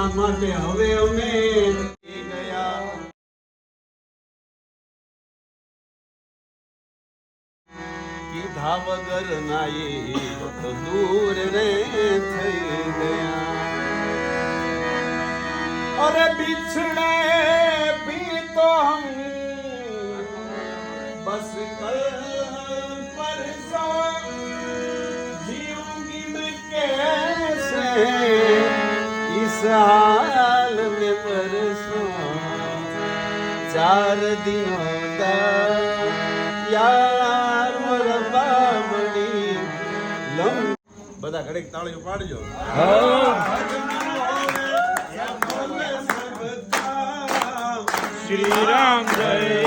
એના માટે હવે અમે ગયા કીધા વગર ના એ તો દૂર રે થઈ ગયા અરે बिछड़े भी तो हम बस कल परसों जीऊंगी मैं कैसे इस हाल में परसों 4 दिनों तक यार मोरा बाबड़ी लम બધા ઘડીક તાળીઓ પાડજો શ્રી રામ જય